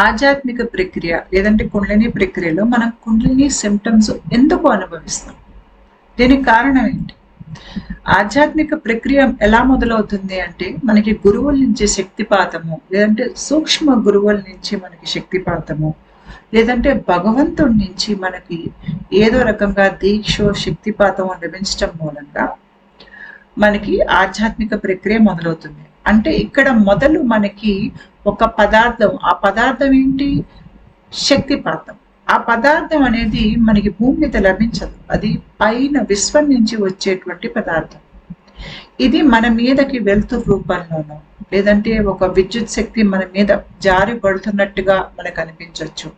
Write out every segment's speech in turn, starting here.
ఆధ్యాత్మిక ప్రక్రియ లేదంటే కుండలిని ప్రక్రియలో మనం కుండలిని సిమ్టమ్స్ ఎందుకు అనుభవిస్తాం? దీనికి కారణం ఏంటి? ఆధ్యాత్మిక ప్రక్రియ ఎలా మొదలవుతుంది అంటే మనకి గురువుల నుంచి శక్తిపాతము, లేదంటే సూక్ష్మ గురువుల నుంచి మనకి శక్తిపాతము, లేదంటే భగవంతుడి నుంచి మనకి ఏదో రకంగా దీక్ష శక్తిపాతం లభించడం మూలంగా మనకి ఆధ్యాత్మిక ప్రక్రియ మొదలవుతుంది. అంటే ఇక్కడ మొదలు మనకి ఒక పదార్థం, ఆ పదార్థం ఏంటి? శక్తిపాతం. ఆ పదార్థం అనేది మనకి భూమి మీద లభించదు, అది పైన విశ్వం నుంచి వచ్చేటువంటి పదార్థం. ఇది మన మీదకి వెలుతురు రూపంలోనో, లేదంటే ఒక విద్యుత్ శక్తి మన మీద జారి పడుతున్నట్టుగా మనకు అనిపించవచ్చు.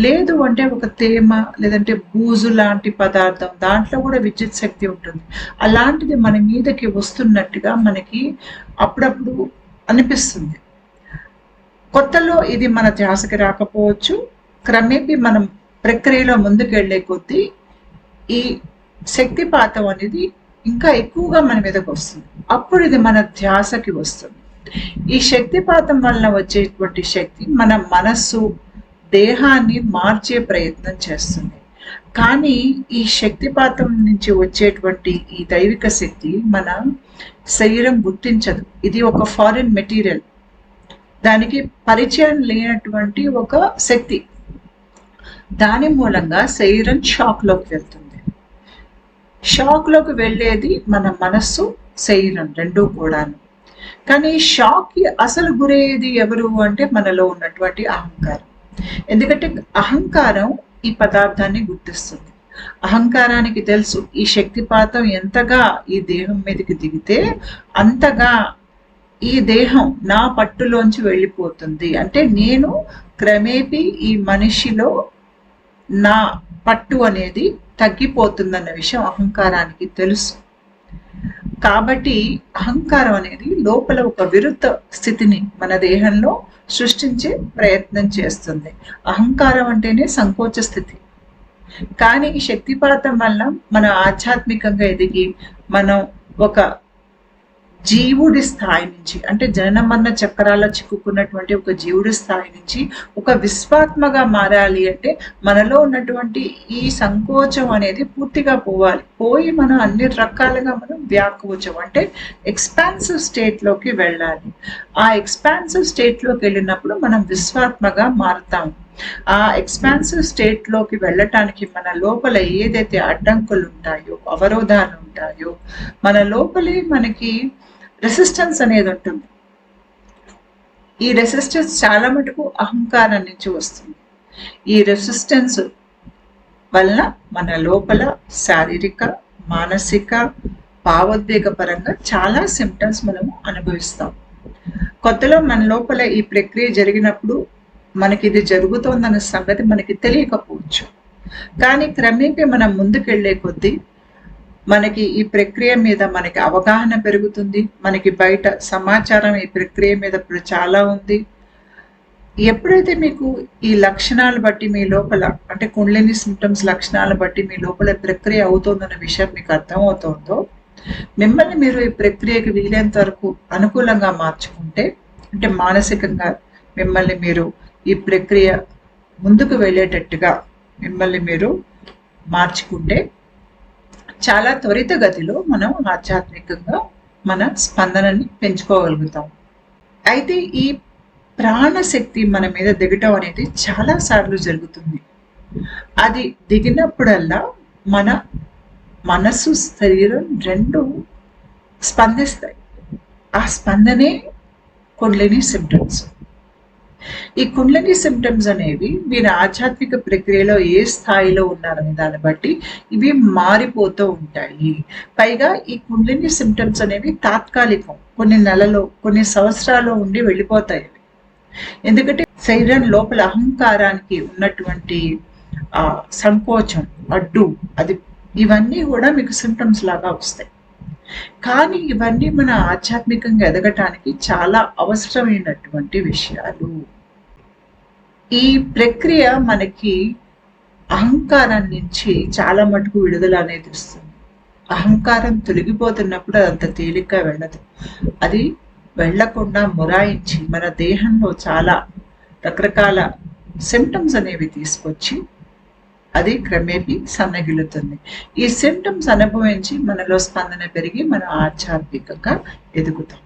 లేదు అంటే ఒక తేమ లేదంటే బూజు లాంటి పదార్థం, దాంట్లో కూడా విద్యుత్ శక్తి ఉంటుంది. అలాంటిది మన మీదకి వస్తున్నట్టుగా మనకి అప్పుడప్పుడు అనిపిస్తుంది. కొత్తలో ఇది మన ధ్యాసకి రాకపోవచ్చు. క్రమేపీ మనం ప్రక్రియలో ముందుకెళ్లే కొద్దీ ఈ శక్తిపాతం అనేది ఇంకా ఎక్కువగా మన మీదకి వస్తుంది. అప్పుడు ఇది మన ధ్యాసకి వస్తుంది. ఈ శక్తిపాతం వలన వచ్చేటువంటి శక్తి మన మనస్సు, దేహాన్ని మార్చే ప్రయత్నం చేస్తుంది. కానీ ఈ శక్తిపాతం నుంచి వచ్చేటువంటి ఈ దైవిక శక్తి మన శరీరం గుర్తించదు. ఇది ఒక ఫారిన్ మెటీరియల్, దానికి పరిచయం లేనటువంటి ఒక శక్తి. దాని మూలంగా శరీరం షాక్ లోకి వెళ్తుంది. షాక్ లోకి వెళ్ళేది మన మనస్సు, శరీరం రెండూ కూడాను. కానీ షాక్ కి అసలు గురయ్యేది ఎవరు అంటే మనలో ఉన్నటువంటి అహంకారం. ఎందుకంటే అహంకారం ఈ పదార్థాన్ని గుర్తిస్తుంది. అహంకారానికి తెలుసు ఈ శక్తిపాతం ఎంతగా ఈ దేహం మీదకి దిగితే అంతగా ఈ దేహం నా పట్టులోంచి వెళ్ళిపోతుంది. అంటే నేను క్రమేపీ ఈ మనిషిలో నా పట్టు అనేది తగ్గిపోతుందన్న విషయం అహంకారానికి తెలుసు. కాబట్టి అహంకారం అనేది లోపల ఒక విరుద్ధ స్థితిని మన దేహంలో సృష్టించే ప్రయత్నం చేస్తుంది. అహంకారం అంటేనే సంకోచ స్థితి. కానీ ఈ శక్తిపాతం వల్ల మనం ఆధ్యాత్మికంగా ఎదిగి మనం ఒక జీవుడి స్థాయి నుంచి, అంటే జనన మరణ చక్రాల్లో చిక్కుకున్నటువంటి ఒక జీవుడి స్థాయి నుంచి ఒక విశ్వాత్మగా మారాలి అంటే మనలో ఉన్నటువంటి ఈ సంకోచం అనేది పూర్తిగా పోవాలి. పోయి మనం అన్ని రకాలుగా మనం వ్యాకోచం అంటే ఎక్స్పాన్సివ్ స్టేట్లోకి వెళ్ళాలి. ఆ ఎక్స్పాన్సివ్ స్టేట్లోకి వెళ్ళినప్పుడు మనం విశ్వాత్మగా మారుతాం. ఆ ఎక్స్పాన్సివ్ స్టేట్లోకి వెళ్ళటానికి మన లోపల ఏదైతే అడ్డంకులు ఉంటాయో, అవరోధాలు ఉంటాయో, మన లోపలే మనకి రెసిస్టెన్స్ అనేది ఉంటుంది. ఈ రెసిస్టెన్స్ చాలా మటుకు అహంకారం నుంచి వస్తుంది. ఈ రెసిస్టెన్స్ వలన మన లోపల శారీరక, మానసిక, భావోద్వేగ పరంగా చాలా సిమ్టమ్స్ మనము అనుభవిస్తాం. కొత్తలో మన లోపల ఈ ప్రక్రియ జరిగినప్పుడు మనకి ఇది జరుగుతోందన్న సంగతి మనకి తెలియకపోవచ్చు. కానీ క్రమేపీ మనం ముందుకెళ్లే కొద్దీ మనకి ఈ ప్రక్రియ మీద మనకి అవగాహన పెరుగుతుంది. మనకి బయట సమాచారం ఈ ప్రక్రియ మీద ఇప్పుడు చాలా ఉంది. ఎప్పుడైతే మీకు ఈ లక్షణాలు బట్టి మీ లోపల, అంటే కుండలిని సిమ్టమ్స్ లక్షణాలు బట్టి మీ లోపల ప్రక్రియ అవుతోందన్న విషయం మీకు అర్థమవుతోందో, మిమ్మల్ని మీరు ఈ ప్రక్రియకి వీలైనంత వరకు అనుకూలంగా మార్చుకుంటే, అంటే మానసికంగా మిమ్మల్ని మీరు ఈ ప్రక్రియ ముందుకు వెళ్ళేటట్టుగా మిమ్మల్ని మీరు మార్చుకుంటే చాలా త్వరితగతిలో మనం ఆధ్యాత్మికంగా మన స్పందనని పెంచుకోగలుగుతాం. అయితే ఈ ప్రాణశక్తి మన మీద దిగటం అనేది చాలా సార్లు జరుగుతుంది. అది దిగినప్పుడల్లా మన మనస్సు, శరీరం రెండు స్పందిస్తాయి. ఆ స్పందనే కుండలిని సిమ్టమ్స్. ఈ కుండలిని సిమ్టమ్స్ అనేవి మీరు ఆధ్యాత్మిక ప్రక్రియలో ఏ స్థాయిలో ఉన్నారనే దాన్ని బట్టి ఇవి మారిపోతూ ఉంటాయి. పైగా ఈ కుండలిని సిమ్టమ్స్ అనేవి తాత్కాలికం, కొన్ని నెలలో, కొన్ని సంవత్సరాలు ఉండి వెళ్ళిపోతాయి. ఎందుకంటే శరీరం లోపల అహంకారానికి ఉన్నటువంటి సంకోచం, అడ్డు, అది ఇవన్నీ కూడా మీకు సిమ్టమ్స్ లాగా వస్తాయి. కానీ ఇవన్నీ మన ఆధ్యాత్మికంగా ఎదగటానికి చాలా అవసరమైనటువంటి విషయాలు. ఈ ప్రక్రియ మనకి అహంకారం నుంచి చాలా మటుకు విడుదల అనేది ఇస్తుంది. అహంకారం తొలగిపోతున్నప్పుడు అదంత తేలిగ్గా వెళ్ళదు. అది వెళ్లకుండా మొరాయించి మన దేహంలో చాలా రకరకాల సిమ్టమ్స్ అనేవి తీసుకొచ్చి అది క్రమేపీ సన్నగిల్లుతుంది. ఈ సిమ్టమ్స్ అనుభవించి మనలో స్పందన పెరిగి మనం ఆధ్యాత్మికంగా ఎదుగుతాం.